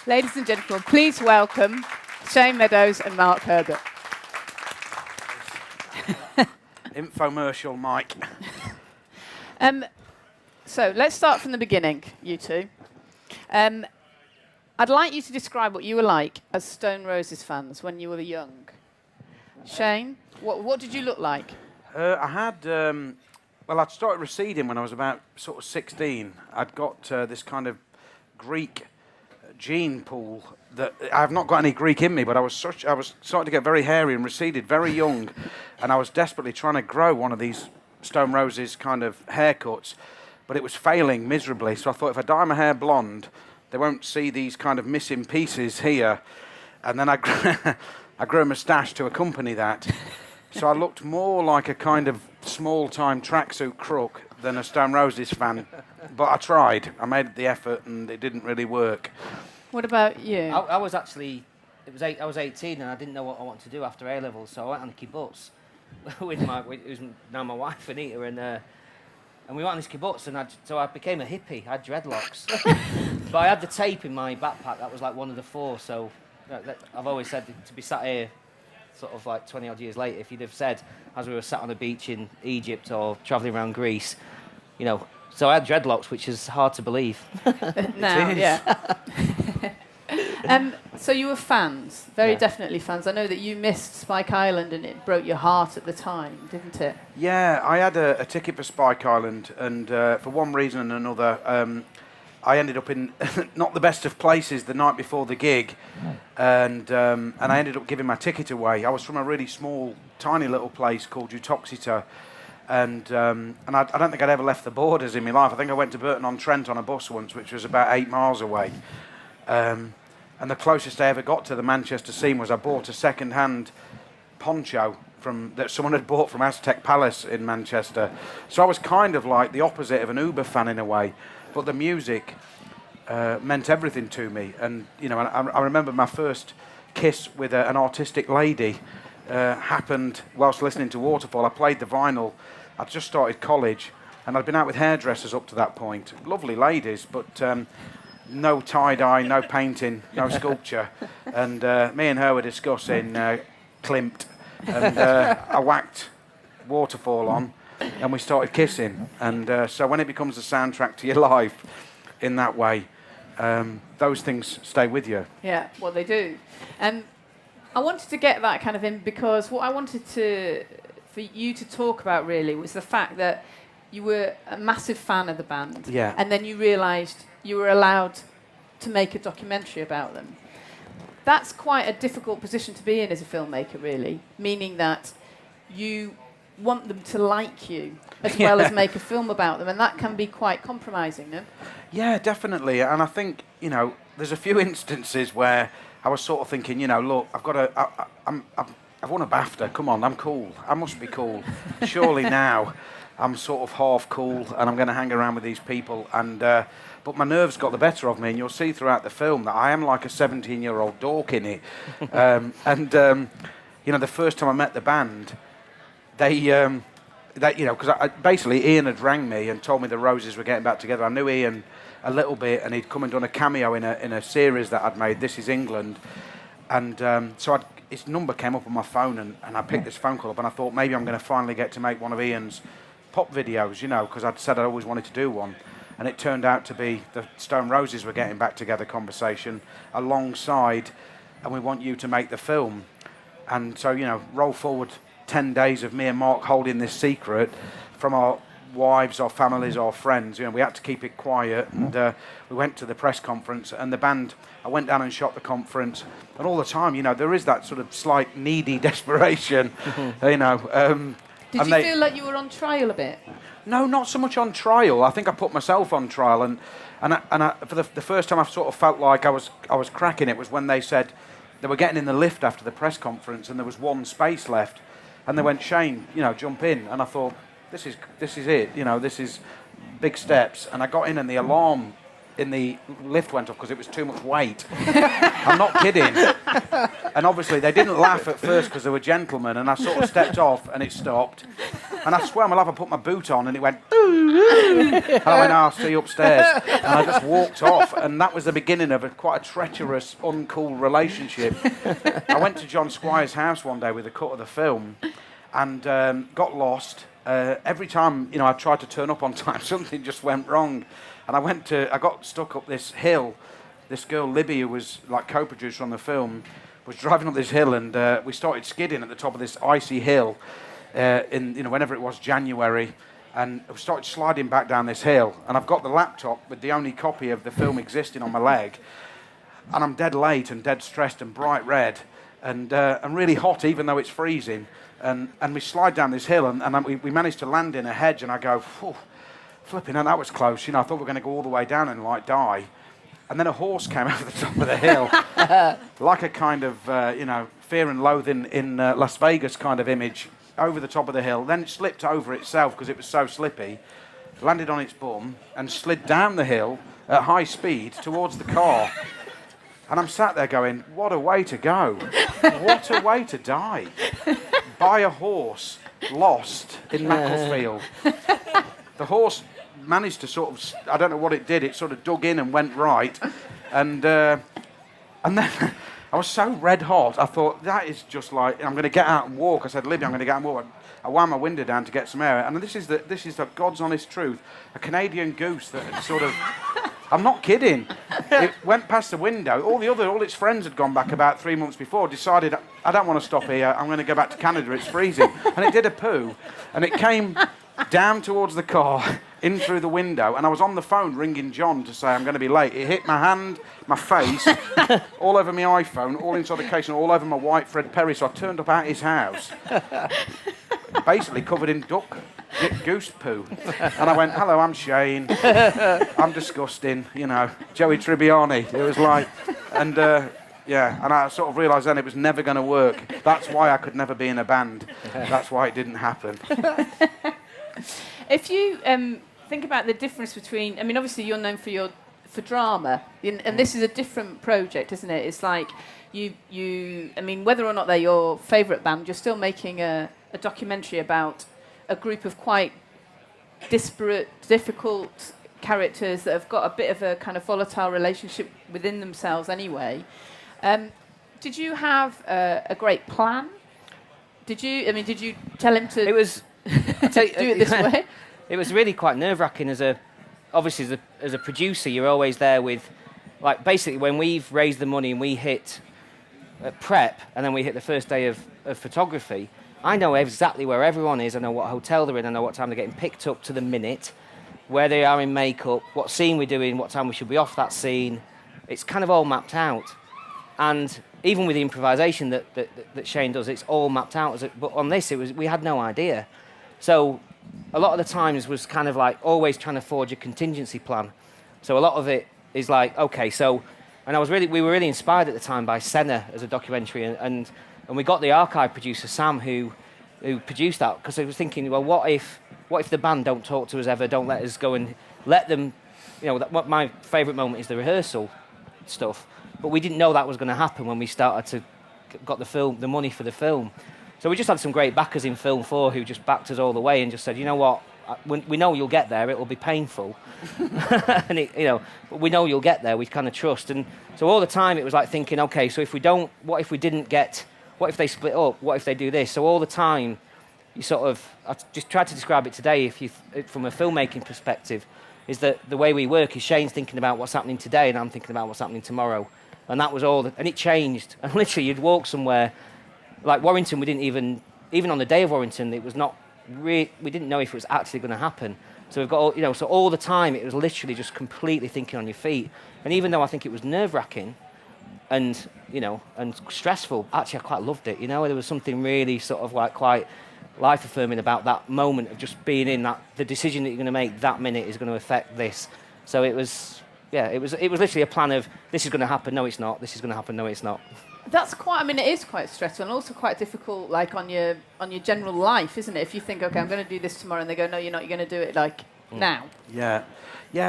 Ladies and gentlemen, please welcome Shane Meadows and Mark Herbert. Infomercial, Mike. So let's start from the beginning, you two. I'd like you to describe what you were like as Stone Roses fans when you were young. Shane, what did you look like? I had, I'd started receding when I was about sort of 16. I'd got this kind of Greek gene pool that I've not got any Greek in me, but I was starting to get very hairy and receded very young, and I was desperately trying to grow one of these Stone Roses kind of haircuts, but it was failing miserably. So I thought, if I dye my hair blonde, they won't see these kind of missing pieces here. And then I grew a moustache to accompany that. So I looked more like a kind of small-time tracksuit crook than a Stone Roses fan. But I tried. I made the effort, and it didn't really work. What about you? I was actually, I was 18 and I didn't know what I wanted to do after A-levels, so I went on a kibbutz with who's now my wife, Anita, and we went on this kibbutz, and so I became a hippie. I had dreadlocks. But I had the tape in my backpack. That was like one of the four, so I've always said to be sat here sort of like 20 odd years later, if you'd have said, as we were sat on a beach in Egypt or travelling around Greece, you know, so I had dreadlocks, which is hard to believe. Now, yeah. So you were fans, very definitely fans. I know that you missed Spike Island and it broke your heart at the time, didn't it? Yeah, I had a ticket for Spike Island, and for one reason and another, I ended up in not the best of places the night before the gig, and I ended up giving my ticket away. I was from a really small, tiny little place called Uttoxeter, and I don't think I'd ever left the borders in my life. I think I went to Burton-on-Trent on a bus once, which was about 8 miles away. And the closest I ever got to the Manchester scene was I bought a second-hand poncho that someone had bought from Aztec Palace in Manchester. So I was kind of like the opposite of an Uber fan in a way. But the music meant everything to me. And, you know, I remember my first kiss with an artistic lady happened whilst listening to Waterfall. I played the vinyl. I'd just started college, and I'd been out with hairdressers up to that point. Lovely ladies, but no tie-dye, no painting, no sculpture. And me and her were discussing Klimt, and I whacked Waterfall on, and we started kissing. And so when it becomes the soundtrack to your life in that way, those things stay with you. Yeah, well, they do. I wanted to get that kind of in because what I wanted for you to talk about really was the fact that you were a massive fan of the band. Yeah. And then you realised you were allowed to make a documentary about them. That's quite a difficult position to be in as a filmmaker, really, meaning that you want them to like you as well as make a film about them, and that can be quite compromising, no? Yeah, definitely. And I think, you know, there's a few instances where I was sort of thinking, you know, look, I've won a BAFTA. Come on, I'm cool. I must be cool. Surely now I'm sort of half cool and I'm going to hang around with these people. And but my nerves got the better of me, and you'll see throughout the film that I am like a 17-year-old dork in it. You know, the first time I met the band, they you know, because basically Ian had rang me and told me the Roses were getting back together. I knew Ian a little bit, and he'd come and done a cameo in a series that I'd made, This Is England. And so his number came up on my phone, and I picked this phone call up, and I thought maybe I'm going to finally get to make one of Ian's pop videos, you know, because I'd said I always wanted to do one. And it turned out to be the Stone Roses were getting back together conversation alongside, and we want you to make the film. And so, you know, roll forward 10 days of me and Mark holding this secret from our wives, our families, our friends. You know, we had to keep it quiet, and we went to the press conference, and the band, I went down and shot the conference, and all the time, you know, there is that sort of slight needy desperation, you know. Did you feel like you were on trial a bit? No, not so much on trial. I think I put myself on trial, and for the first time I sort of felt like I was cracking it was when they said they were getting in the lift after the press conference, and there was one space left, and they went, Shane, you know, jump in, and I thought, this is it, you know, this is big steps, and I got in, and the alarm in the lift went off because it was too much weight. I'm not kidding. And obviously they didn't laugh at first because they were gentlemen, and I sort of stepped off and it stopped. And I swear my life, I put my boot on and it went, and I went, I'll see you upstairs. And I just walked off. And that was the beginning of quite a treacherous, uncool relationship. I went to John Squire's house one day with a cut of the film and got lost. Every time, I tried to turn up on time, something just went wrong. And I got stuck up this hill. This girl, Libby, who was like co-producer on the film, was driving up this hill, and we started skidding at the top of this icy hill whenever it was January, and we started sliding back down this hill. And I've got the laptop with the only copy of the film existing on my leg, and I'm dead late and dead stressed and bright red and really hot, even though it's freezing. And we slide down this hill, and we managed to land in a hedge, and I go, flipping, and that was close. I thought we were going to go all the way down and die. And then a horse came over the top of the hill, like a kind of, Fear and Loathing in Las Vegas kind of image, over the top of the hill. Then it slipped over itself because it was so slippy, landed on its bum, and slid down the hill at high speed towards the car. And I'm sat there going, what a way to go. What a way to die. By a horse, lost in Macclesfield. The horse managed to sort of, I don't know what it did, it sort of dug in and went right, and then I was so red hot, I thought, that is just like, I'm going to get out and walk. I said, Libby, I'm going to get out and walk. I wound my window down to get some air, and this is the God's honest truth, a Canadian goose that had sort of, I'm not kidding, it went past the window. All its friends had gone back about 3 months before, decided, I don't want to stop here, I'm going to go back to Canada, it's freezing. And it did a poo, and it came down towards the car, in through the window, and I was on the phone ringing John to say I'm going to be late. It hit my hand, my face, all over my iPhone, all inside the case, and all over my white Fred Perry, so I turned up at his house, basically covered in goose poo. And I went, hello, I'm Shane, I'm disgusting, Joey Tribbiani. It was like, and I sort of realised then it was never going to work. That's why I could never be in a band. That's why it didn't happen. If you think about the difference between, obviously you're known for drama, and this is a different project, isn't it? It's like whether or not they're your favourite band, you're still making a documentary about a group of quite disparate, difficult characters that have got a bit of a kind of volatile relationship within themselves anyway. Did you have a great plan? Did you tell him to... It was... do it this way? It was really quite nerve-wracking as a producer. You're always there with, like, basically when we've raised the money and we hit prep and then we hit the first day of photography, I know exactly where everyone is. I know what hotel they're in. I know what time they're getting picked up to the minute, where they are in makeup, what scene we're doing, what time we should be off that scene. It's kind of all mapped out. And even with the improvisation that Shane does, it's all mapped out. But on this, we had no idea. So a lot of the times was kind of like always trying to forge a contingency plan. So a lot of it is like, okay, so, and we were really inspired at the time by Senna as a documentary, and we got the archive producer Sam who produced that, because I was thinking, well, what if the band don't talk to us ever, don't let us go and let them, what my favourite moment is the rehearsal stuff, but we didn't know that was going to happen when we started to got the money for the film. So we just had some great backers in Film 4 who just backed us all the way and just said, you know what, we know you'll get there, it will be painful. And but we know you'll get there, we kind of trust. And so all the time it was like thinking, okay, so what if they split up, what if they do this? So all the time, I just tried to describe it today, from a filmmaking perspective, is that the way we work is Shane's thinking about what's happening today and I'm thinking about what's happening tomorrow. And that was all, and it changed. And literally you'd walk somewhere, like Warrington, we didn't even on the day of Warrington, it was not we didn't know if it was actually going to happen. So we've got so all the time it was literally just completely thinking on your feet. And even though I think it was nerve-wracking and and stressful, actually I quite loved it. There was something really sort of like quite life-affirming about that moment of just being in that, the decision that you're going to make that minute is going to affect this. So it was literally a plan of, this is going to happen, no it's not, this is going to happen, no it's not. That's quite, it is quite stressful and also quite difficult, like on your general life, isn't it? If you think, okay, I'm going to do this tomorrow, and they go, no, you're not, you're going to do it now. Yeah,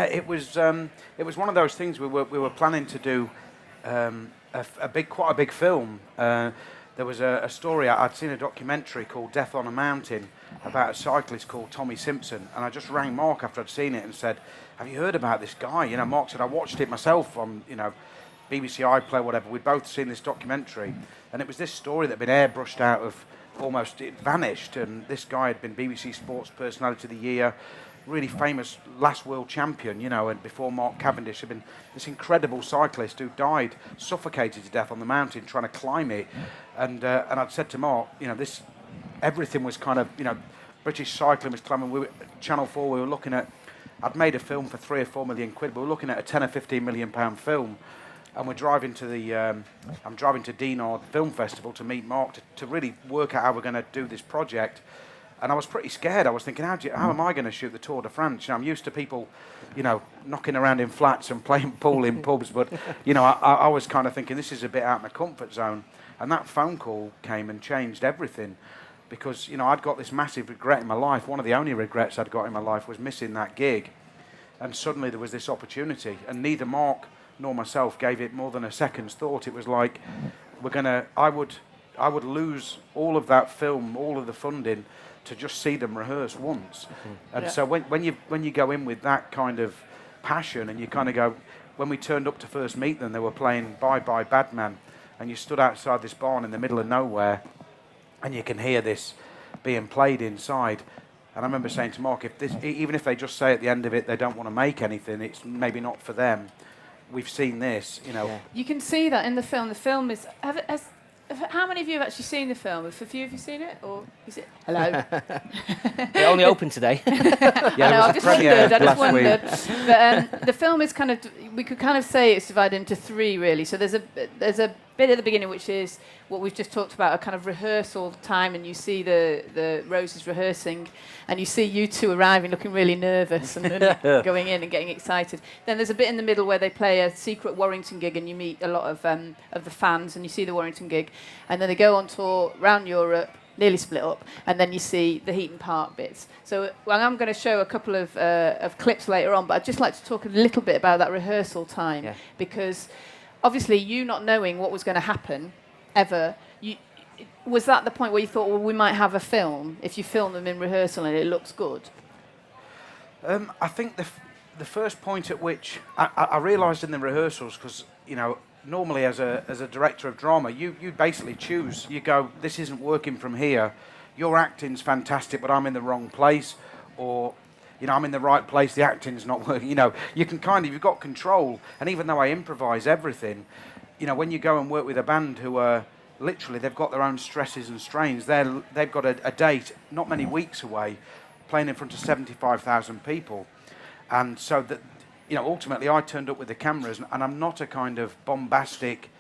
it was one of those things we were planning to do quite a big film. there was a story, I'd seen a documentary called Death on a Mountain about a cyclist called Tommy Simpson, and I just rang Mark after I'd seen it and said, have you heard about this guy? You know, Mark said, I watched it myself on, you know, BBC iPlayer, whatever. We'd both seen this documentary, and it was this story that had been airbrushed out of, almost it vanished, and this guy had been BBC Sports Personality of the Year, really famous last world champion, you know, and before Mark Cavendish had been this incredible cyclist who died suffocated to death on the mountain trying to climb it, and I'd said to Mark, you know, this everything was kind of, you know, British cycling was climbing. We were, Channel 4, we were looking at, I'd made a film for 3 or 4 million quid, but we were looking at a 10 or 15 million pound film, and we're driving to the, I'm driving to Dinard Film Festival to meet Mark to really work out how we're going to do this project. And I was pretty scared. I was thinking, how am I going to shoot the Tour de France? You know, I'm used to people, you know, knocking around in flats and playing pool in pubs, but, you know, I was kind of thinking this is a bit out of my comfort zone. And that phone call came and changed everything, because, you know, I'd got this massive regret in my life. One of the only regrets I'd got in my life was missing that gig. And suddenly there was this opportunity, and neither Mark nor myself gave it more than a second's thought. It was like, I would lose all of that film, all of the funding, to just see them rehearse once. And so when you go in with that kind of passion, and you kind of go, when we turned up to first meet them, they were playing Bye Bye Badman, and you stood outside this barn in the middle of nowhere, and you can hear this being played inside. And I remember saying to Mark, even if they just say at the end of it they don't want to make anything, it's maybe not for them. We've seen this, you know. You can see that in the film. The film is... How many of you have actually seen the film? Have a few of you seen it, or is it? Hello. It only opened today. I just wondered. But the film is kind of, we could kind of say it's divided into 3 really. So there's a bit at the beginning which is what we've just talked about, a kind of rehearsal time, and you see the Roses rehearsing, and you see you two arriving looking really nervous and then going in and getting excited. Then there's a bit in the middle where they play a secret Warrington gig, and you meet a lot of the fans, and you see the Warrington gig, and then they go on tour around Europe, nearly split up, and then you see the Heaton Park bits. So I'm going to show a couple of clips later on, but I'd just like to talk a little bit about that rehearsal time, because obviously you not knowing what was going to happen ever, was that the point where you thought, well, we might have a film if you film them in rehearsal and it looks good? I think the first point at which I realised in the rehearsals, because, you know, normally as a director of drama, you basically choose. You go, this isn't working from here. Your acting's fantastic, but I'm in the wrong place, or, you know, I'm in the right place, the acting's not working. You know, you can kind of, you've got control. And even though I improvise everything, you know, when you go and work with a band who are literally, they've got their own stresses and strains. They've got a date not many weeks away, playing in front of 75,000 people. And so that, you know, ultimately I turned up with the cameras, and I'm not a kind of bombastic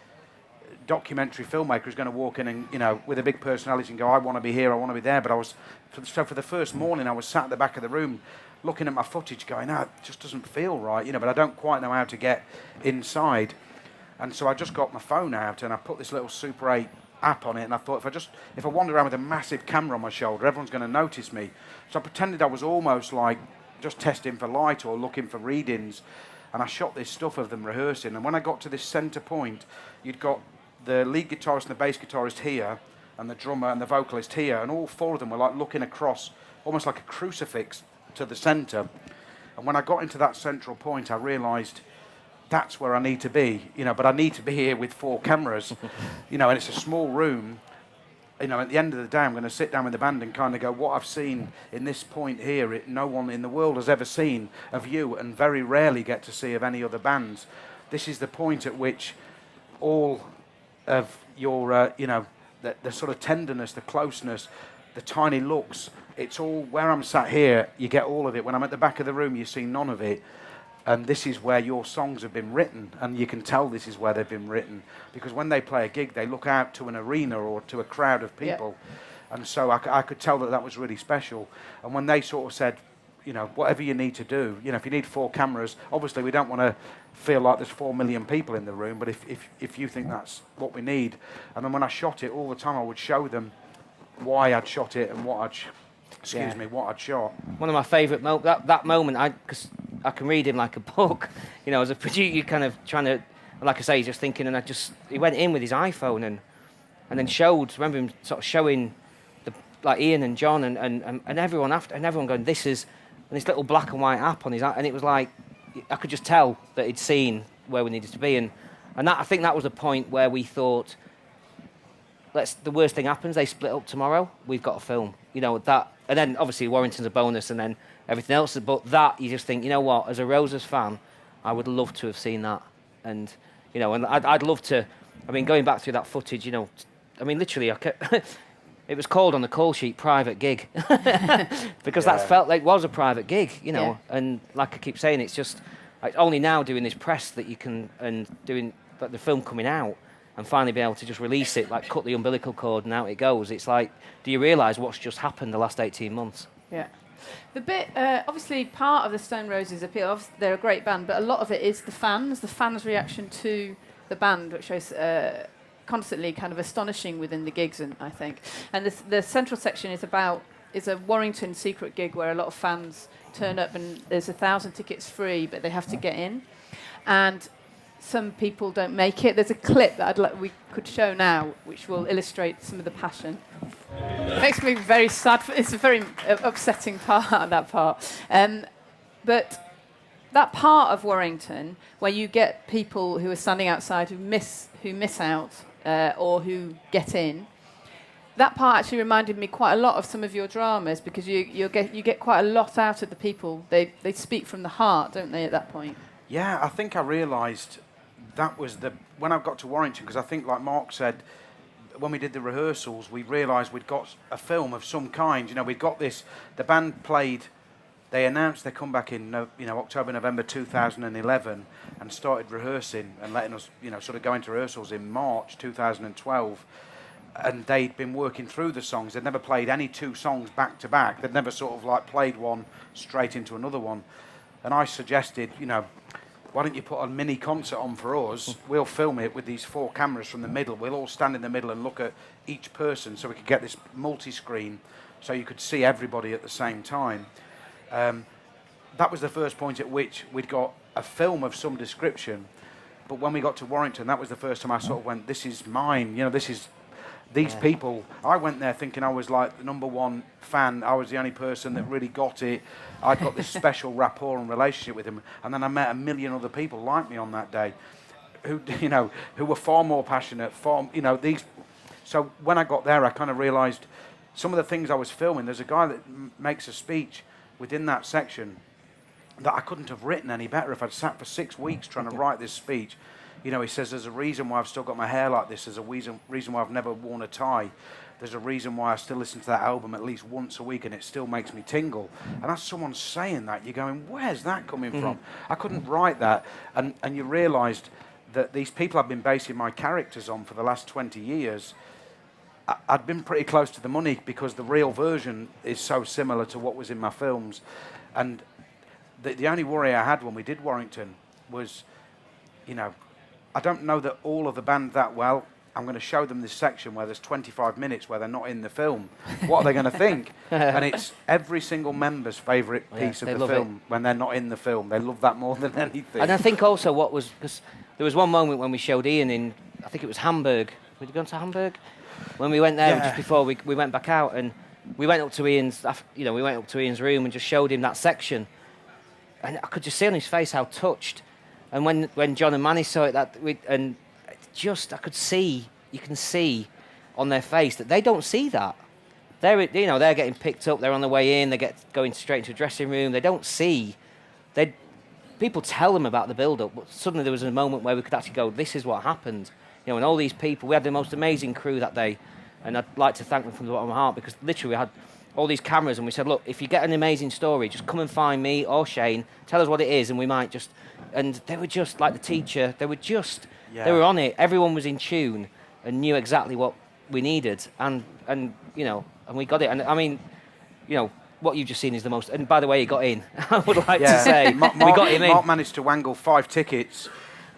documentary filmmaker who's going to walk in and, you know, with a big personality and go, I want to be here, I want to be there. But for the first morning, I was sat at the back of the room looking at my footage going, it just doesn't feel right, you know, but I don't quite know how to get inside. And so I just got my phone out and I put this little Super 8 app on it, and I thought if I wander around with a massive camera on my shoulder, everyone's going to notice me. So I pretended I was almost like just testing for light or looking for readings, and I shot this stuff of them rehearsing. And when I got to this centre point, you'd got the lead guitarist and the bass guitarist here, and the drummer and the vocalist here, and all 4 of them were like looking across, almost like a crucifix, to the centre. And when I got into that central point, I realised that's where I need to be, you know, but I need to be here with 4 cameras, you know, and it's a small room. You know, at the end of the day, I'm going to sit down with the band and kind of go, what I've seen in this point here, no one in the world has ever seen of you, and very rarely get to see of any other bands. This is the point at which all of your, you know, the sort of tenderness, the closeness, the tiny looks, it's all where I'm sat here, you get all of it. When I'm at the back of the room, you see none of it. And this is where your songs have been written, and you can tell this is where they've been written, because when they play a gig, they look out to an arena or to a crowd of people. And so I could tell that was really special. And when they sort of said, you know, whatever you need to do, you know, if you need 4 cameras, obviously we don't want to feel like there's 4 million people in the room, but if you think that's what we need. And then when I shot it, all the time I would show them why I'd shot it and what I'd shot. One of my favourite that moment, because I can read him like a book. You know, as a producer, you're kind of trying to, like I say, he's just thinking, and he went in with his iPhone, and and then remember him sort of showing like Ian and John and everyone after, and everyone going, this little black and white app on his, and it was like, I could just tell that he'd seen where we needed to be, and that, I think that was the point where we thought, the worst thing happens, they split up tomorrow, we've got a film, that, and then obviously Warrington's a bonus, and then everything else, but that you just think, you know what, as a Roses fan, I would love to have seen that, and and I'd love to. I mean, going back through that footage, I mean, literally, it was called on the call sheet "private gig" because that felt like it was a private gig, And like I keep saying, it's just only now doing this press that you can, and doing like the film coming out, and finally be able to just release it, like cut the umbilical cord and out it goes. It's like, do you realise what's just happened the last 18 months? Yeah. The bit, obviously, part of the Stone Roses appeal, they're a great band, but a lot of it is the fans' reaction to the band, which is constantly kind of astonishing within the gigs, and I think. And the central section is a Warrington secret gig where a lot of fans turn up, and there's 1,000 tickets free, but they have to get in. And some people don't make it. There's a clip that we could show now, which will illustrate some of the passion. It makes me very sad. It's a very upsetting part, that part. But that part of Warrington, where you get people who are standing outside who miss out or who get in, that part actually reminded me quite a lot of some of your dramas, because you get quite a lot out of the people. They speak from the heart, don't they, at that point? Yeah, I think I realised that was when I got to Warrington, because I think, like Mark said, when we did the rehearsals, we realised we'd got a film of some kind. We'd got this. The band played. They announced their comeback in October, November 2011, and started rehearsing and letting us sort of go into rehearsals in March 2012. And they'd been working through the songs. They'd never played any two songs back to back. They'd never sort of like played one straight into another one. And I suggested, why don't you put a mini concert on for us? We'll film it with these 4 cameras from the middle. We'll all stand in the middle and look at each person, so we could get this multi-screen, so you could see everybody at the same time. That was the first point at which we'd got a film of some description. But when we got to Warrington, that was the first time I sort of went, this is mine. These people, I went there thinking I was like the number one fan. I was the only person that really got it. I'd got this special rapport and relationship with him. And then I met a million other people like me on that day who were far more passionate, these. So when I got there, I kind of realised some of the things I was filming. There's a guy that makes a speech within that section that I couldn't have written any better if I'd sat for 6 weeks trying to write this speech. He says, there's a reason why I've still got my hair like this. There's a reason why I've never worn a tie. There's a reason why I still listen to that album at least once a week and it still makes me tingle. And as someone saying that, you're going, where's that coming from? I couldn't write that. And you realised that these people I've been basing my characters on for the last 20 years, I'd been pretty close to the money, because the real version is so similar to what was in my films. And the only worry I had when we did Warrington was, I don't know that all of the band that well. I'm going to show them this section where there's 25 minutes where they're not in the film. What are they going to think? And it's every single member's favourite piece of the film when they're not in the film. They love that more than anything. And I think also because there was one moment when we showed Ian in, I think it was Hamburg. Had you gone to Hamburg? When we went there just before we went back out, and we went up to Ian's room and just showed him that section. And I could just see on his face how touched. And when John and Manny saw it, I could see, you can see on their face that they don't see that. They're getting picked up, they're on the way in, going straight into a dressing room. They don't see. People tell them about the build-up, but suddenly there was a moment where we could actually go, this is what happened. And all these people, we had the most amazing crew that day, and I'd like to thank them from the bottom of my heart, because literally we had all these cameras, and we said, look, if you get an amazing story, just come and find me or Shane, tell us what it is, and we might just... And they were just like the teacher. They were on it. Everyone was in tune and knew exactly what we needed, and we got it. And I mean, what you've just seen is the most. And by the way, he got in. I would like to say we got him in. Mark managed to wangle 5 tickets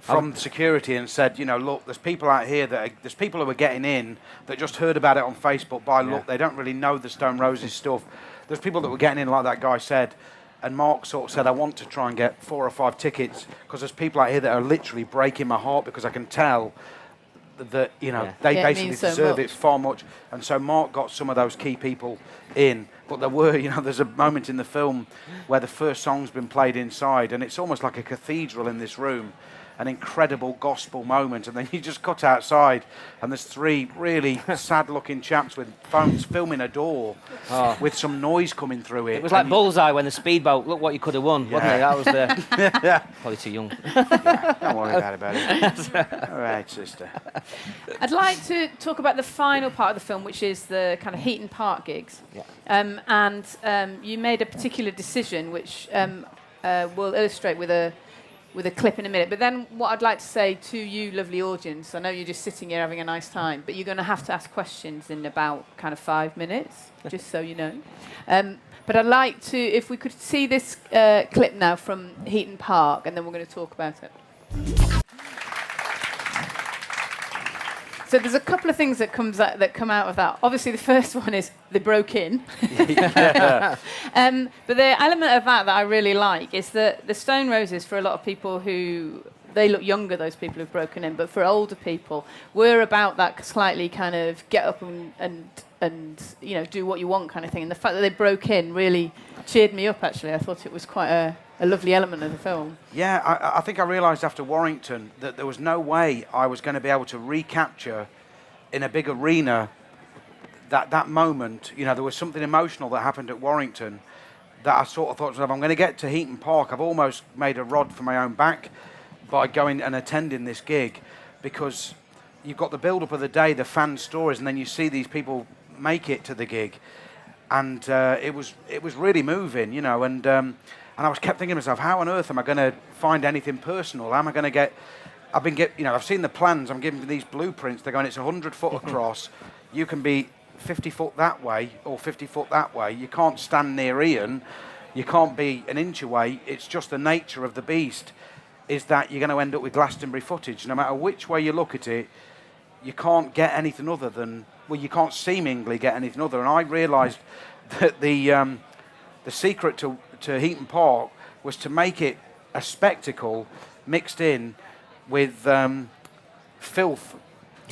from security and said, look, there's people out here there's people who are getting in that just heard about it on Facebook. Look, they don't really know the Stone Roses stuff. There's people that were getting in, like that guy said. And Mark sort of said, I want to try and get 4 or 5 tickets, because there's people out here that are literally breaking my heart, because I can tell that they Yeah, it basically means so deserve much. it far much. And so Mark got some of those key people in. But there were, there's a moment in the film where the first song's been played inside, and it's almost like a cathedral in this room, an incredible gospel moment, and then you just cut outside, and there's 3 really sad-looking chaps with phones filming a door with some noise coming through it. It was like Bullseye when the speedboat, look what you could have won, wasn't it? That was the... Probably too young. Don't worry about it. All right, sister. I'd like to talk about the final part of the film, which is the kind of Heaton Park gigs. Yeah. And you made a particular decision, which we'll illustrate with a clip in a minute. But then what I'd like to say to you, lovely audience, I know you're just sitting here having a nice time, but you're going to have to ask questions in about kind of 5 minutes, just so you know. But I'd like to, if we could see this clip now from Heaton Park, and then we're going to talk about it. So there's a couple of things that come out of that. Obviously, the first one is they broke in. But the element of that I really like is that the Stone Roses, for a lot of people who they look younger, those people who've broken in, but for older people, we're about that slightly kind of get up and do what you want kind of thing. And the fact that they broke in really cheered me up. Actually, I thought it was quite a lovely element of the film. Yeah, I think I realised after Warrington that there was no way I was going to be able to recapture in a big arena that moment. There was something emotional that happened at Warrington that I sort of thought, if I'm going to get to Heaton Park, I've almost made a rod for my own back by going and attending this gig, because you've got the build-up of the day, the fan stories, and then you see these people make it to the gig. And it was really moving, and I was kept thinking to myself, how on earth am I going to find anything personal? How am I going to get... I've seen the plans. I'm given these blueprints. They're going, it's 100 foot across. You can be 50 foot that way or 50 foot that way. You can't stand near Ian. You can't be an inch away. It's just the nature of the beast is that you're going to end up with Glastonbury footage. No matter which way you look at it, you can't get anything other than... Well, you can't seemingly get anything other. And I realised that the secret to Heaton Park was to make it a spectacle mixed in with filth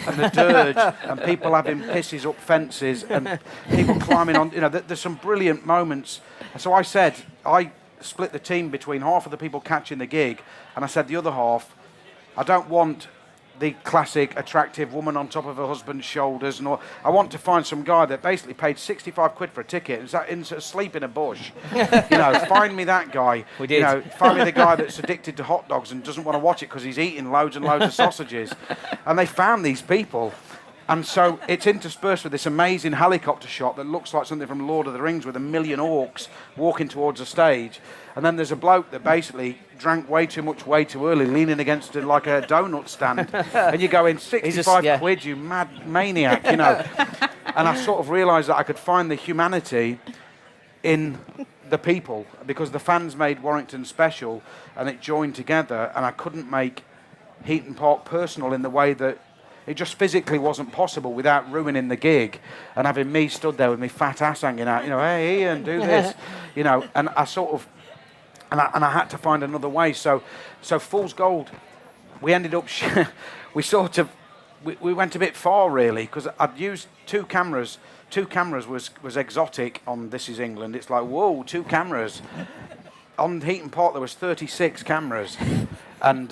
and the dirge and people having pisses up fences and people climbing on. There's some brilliant moments. And so I said, I split the team between half of the people catching the gig, and I said the other half, I don't want the classic attractive woman on top of her husband's shoulders, and all. I want to find some guy that basically paid 65 quid for a ticket and is asleep in a bush. Find me that guy. We did. Find me the guy that's addicted to hot dogs and doesn't want to watch it because he's eating loads and loads of sausages. And they found these people. And so it's interspersed with this amazing helicopter shot that looks like something from Lord of the Rings with 1 million orcs walking towards a stage. And then there's a bloke that basically drank way too much way too early, leaning against like a donut stand. And you go in 65 quid, you mad maniac, And I sort of realised that I could find the humanity in the people, because the fans made Warrington special and it joined together, and I couldn't make Heaton Park personal in the way that it just physically wasn't possible without ruining the gig and having me stood there with my fat ass hanging out, hey Ian, do this, and I sort of, and I had to find another way. So Fool's Gold, we ended up, we went a bit far really, because I'd used 2 cameras. 2 cameras was exotic on This Is England. It's like, whoa, 2 cameras. On Heaton Park there was 36 cameras, and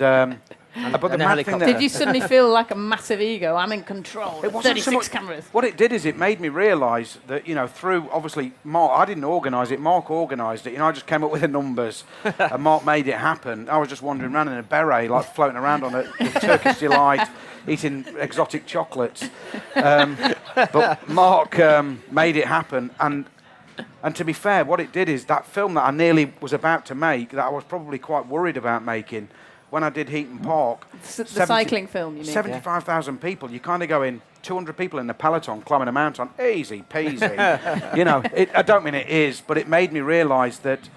but the mad thing did you suddenly feel like a massive ego? I'm in control. It wasn't 36 so much, cameras. What it did is it made me realise that, through obviously Mark, I didn't organise it. Mark organised it. I just came up with the numbers, and Mark made it happen. I was just wandering around in a beret, like floating around on a Turkish delight, eating exotic chocolates. But Mark made it happen, and to be fair, what it did is that film that I nearly was about to make, that I was probably quite worried about making. When I did Heaton Park, the cycling film, you mean? 75,000 people. You kind of go in, 200 people in the peloton climbing a mountain, easy peasy. I don't mean it is, but it made me realise that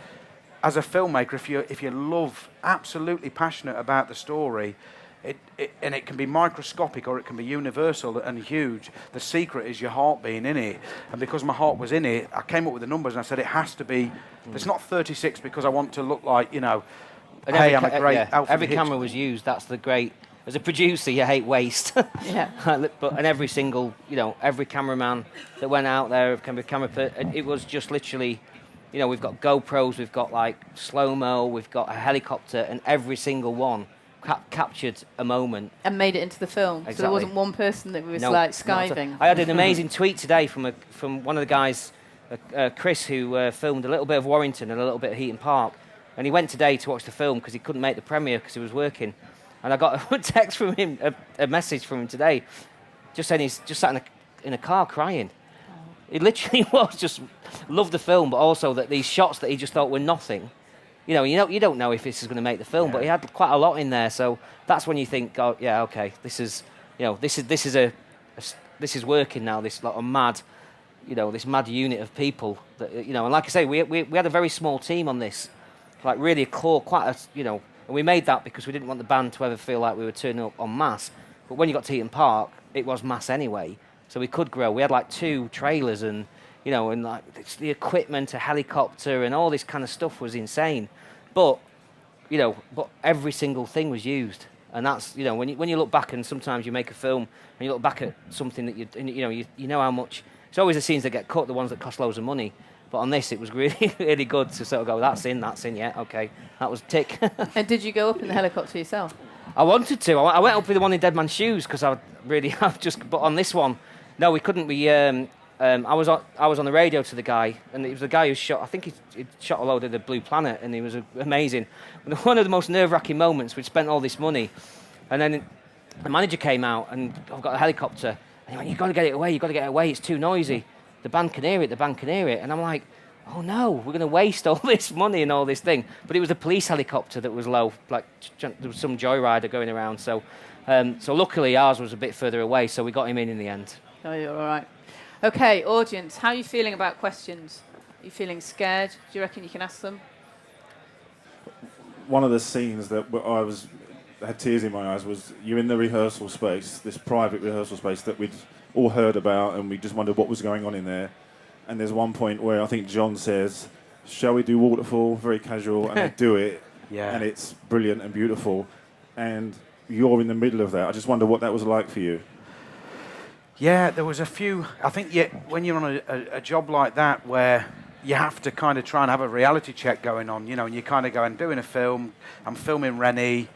as a filmmaker, if you love, absolutely passionate about the story, and it can be microscopic or it can be universal and huge. The secret is your heart being in it. And because my heart was in it, I came up with the numbers and I said it has to be. It's not 36 because I want to look like, And hey, I'm a great every camera was used. That's the great as a producer, you hate waste. Yeah. And every single, every cameraman that went out there, it was just literally, we've got GoPros, we've got like slow-mo, we've got a helicopter, and every single one captured a moment. And made it into the film. Exactly. So there wasn't one person that was No, like not skiving. I had an amazing tweet today from one of the guys, Chris, who filmed a little bit of Warrington and a little bit of Heaton Park. And he went today to watch the film because he couldn't make the premiere because he was working. And I got a text from him, a message from him today, just saying he's just sat in a car crying. He literally was just loved the film, but also that these shots that he just thought were nothing. You don't know if this is going to make the film, but he had quite a lot in there. So that's when you think, oh yeah, okay, this is working now. This like a mad, this mad unit of people that And like I say, we had a very small team on this, like really and we made that because we didn't want the band to ever feel like we were turning up en masse. But when you got to Heaton Park, it was mass anyway, so we could grow. We had like 2 trailers and like the equipment, a helicopter, and all this kind of stuff was insane. But every single thing was used, and that's when you look back, and sometimes you make a film and you look back at something that you know how much. It's always the scenes that get cut, the ones that cost loads of money. But on this, it was really, really good to sort of go, that's in, yeah, okay, that was a tick. And did you go up in the helicopter yourself? I wanted to. I went up with the one in Dead Man's Shoes because I really have just. But on this one, no, we couldn't. I was on the radio to the guy, and it was the guy who shot. I think he shot a load of the Blue Planet, and he was amazing. But one of the most nerve-wracking moments. We'd spent all this money, and then the manager came out, and I've got a helicopter, and he went, "You've got to get it away. You've got to get it away. It's too noisy. The band can hear it. The band can hear it." And I'm like, "Oh no, we're going to waste all this money and all this thing." But it was a police helicopter that was low, like there was some joyrider going around. So luckily ours was a bit further away, so we got him in the end. Oh, you're all right. Okay, audience, how are you feeling about questions? Are you feeling scared? Do you reckon you can ask them? One of the scenes that had tears in my eyes was you're in the rehearsal space, this private rehearsal space that we'd all heard about, and we just wondered what was going on in there. And there's one point where I think John says, "Shall we do Waterfall?" Very casual, and they do it, and it's brilliant and beautiful. And you're in the middle of that. I just wonder what that was like for you. Yeah, there was a few. I think when you're on a job like that where you have to kind of try and have a reality check going on, and you kind of go and doing a film. I'm filming Rennie.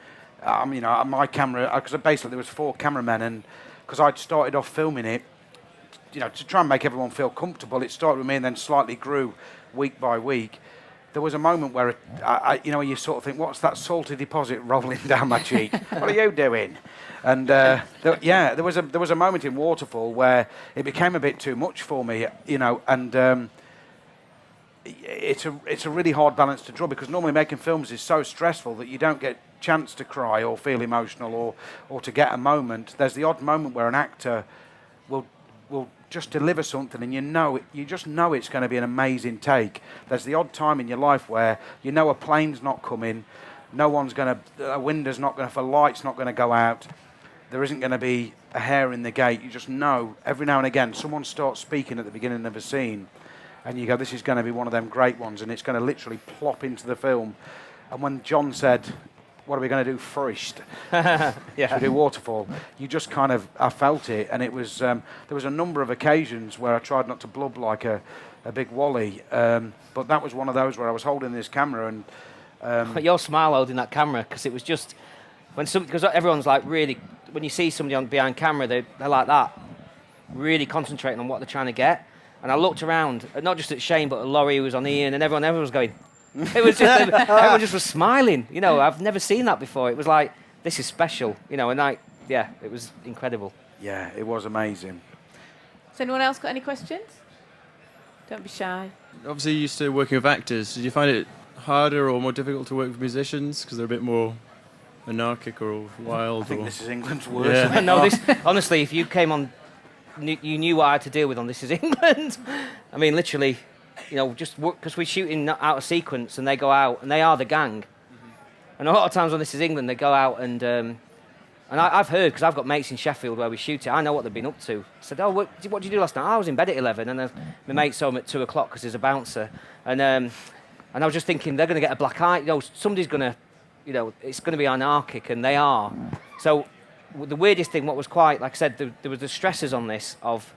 My camera, because basically there was 4 cameramen, and because I'd started off filming it, to try and make everyone feel comfortable. It started with me and then slightly grew week by week. There was a moment where, you sort of think, what's that salty deposit rolling down my cheek? What are you doing? And there was a moment in Waterfall where it became a bit too much for me, and it's a really hard balance to draw, because normally making films is so stressful that you don't get chance to cry or feel emotional or to get a moment. There's the odd moment where an actor will just deliver something, and you just know it's going to be an amazing take. There's the odd time in your life where a plane's not coming, a window's not going to, a light's not going to go out, there isn't going to be a hair in the gate. You just know every now and again someone starts speaking at the beginning of a scene, and you go, this is going to be one of them great ones, and it's going to literally plop into the film. And when John said, "What are we going to do first?" Should we do Waterfall? You just kind of, I felt it, and it was. There was a number of occasions where I tried not to blub like a big wally, but that was one of those where I was holding this camera and. Your smile holding that camera, because it was just because everyone's like really, when you see somebody behind camera, they're like that, really concentrating on what they're trying to get. And I looked around, not just at Shane, but at Laurie, who was on Ian, and everyone was going. It was just everyone just was smiling. I've never seen that before. It was like, this is special. And it was incredible. Yeah, it was amazing. Has anyone else got any questions? Don't be shy. Obviously, you're used to working with actors. Did you find it harder or more difficult to work with musicians because they're a bit more anarchic or wild? I think This Is England's worse. Yeah. No, honestly, if you came on, you knew what I had to deal with on This Is England. I mean, literally. Just because we're shooting out of sequence and they go out and they are the gang. Mm-hmm. And a lot of times on This Is England, they go out and I've heard, because I've got mates in Sheffield where we shoot it, I know what they've been up to. I said, what did you do last night? I was in bed at 11 and my mate's home at 2 o'clock because there's a bouncer. And I was just thinking, they're going to get a black eye. Somebody's going to, it's going to be anarchic, and they are. So the weirdest thing, what was quite, like I said, there was the stresses on this of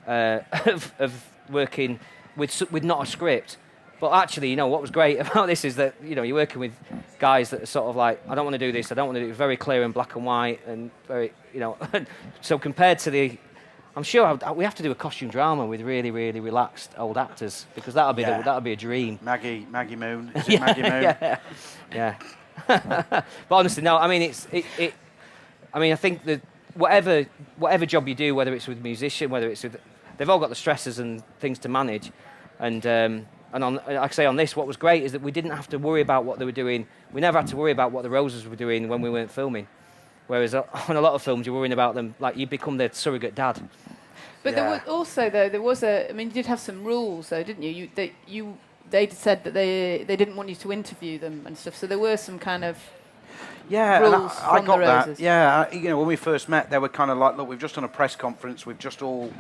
of working with not a script. But actually, what was great about this is that, you're working with guys that are sort of like, I don't want to do this, I don't want to do it, very clear in black and white, and very, so compared to I'm sure we have to do a costume drama with really, really relaxed old actors, because that'll be a dream. Maggie Moon. Is it Maggie Moon? Yeah. But honestly, no, I mean, I think that whatever job you do, whether it's with musician, whether it's with, they've all got the stresses and things to manage, and on, like I say, on this, what was great is that we didn't have to worry about what they were doing. We never had to worry about what the Roses were doing when we weren't filming. Whereas on a lot of films, you're worrying about them, like you become their surrogate dad. But there was also, though, you did have some rules, though, didn't you? They said that they didn't want you to interview them and stuff. So there were some kind of rules I from got the Roses. that. Yeah, when we first met, they were kind of like, look, we've just done a press conference. We've just all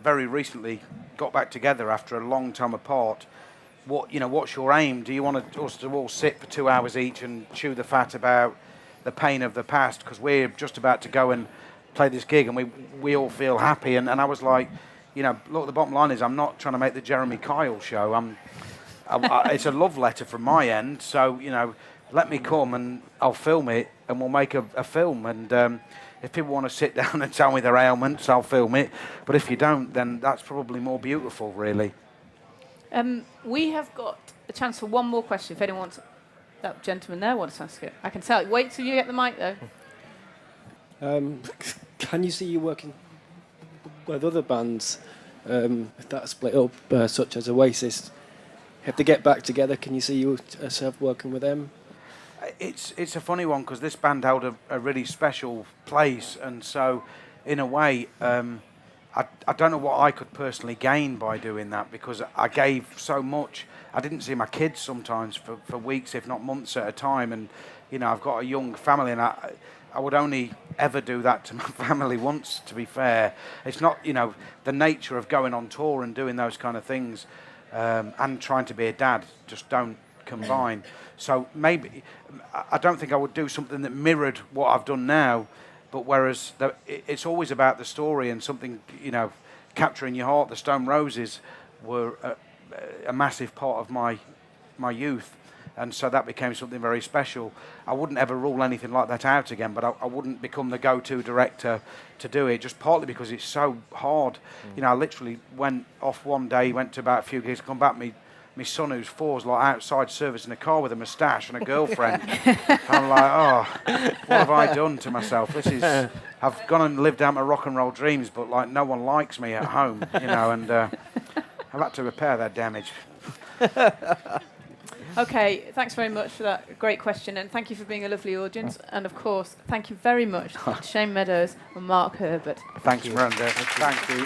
very recently got back together after a long time apart. What's your aim? Do you want us to all sit for 2 hours each and chew the fat about the pain of the past? Because we're just about to go and play this gig, and we all feel happy. And I was like, look, the bottom line is I'm not trying to make the Jeremy Kyle show. It's a love letter from my end. So, let me come and I'll film it, and we'll make a film. And if people want to sit down and tell me their ailments, I'll film it. But if you don't, then that's probably more beautiful, really. We have got a chance for one more question. If anyone wants, that gentleman there wants to ask it. I can tell. Wait till you get the mic, though. Can you see you working with other bands that are split up, such as Oasis? If they get back together, can you see yourself working with them? It's a funny one, because this band held a really special place, and so in a way, I don't know what I could personally gain by doing that, because I gave so much. I didn't see my kids sometimes for weeks, if not months at a time, and I've got a young family, and I would only ever do that to my family once, to be fair. It's not, the nature of going on tour and doing those kind of things and trying to be a dad just don't combine. So maybe, I don't think I would do something that mirrored what I've done now, but whereas it's always about the story and something, capturing your heart. The Stone Roses were a massive part of my youth. And so that became something very special. I wouldn't ever rule anything like that out again, but I wouldn't become the go-to director to do it, just partly because it's so hard. I literally went off one day, went to about a few gigs, come back, my son, who's 4, is like outside servicing a car with a moustache and a girlfriend. I'm like, what have I done to myself? I've gone and lived out my rock and roll dreams, but like no one likes me at home, and I've had to repair that damage. Okay, thanks very much for that great question, and thank you for being a lovely audience. And of course, thank you very much to Shane Meadows and Mark Herbert. Thanks, Miranda. Thank you.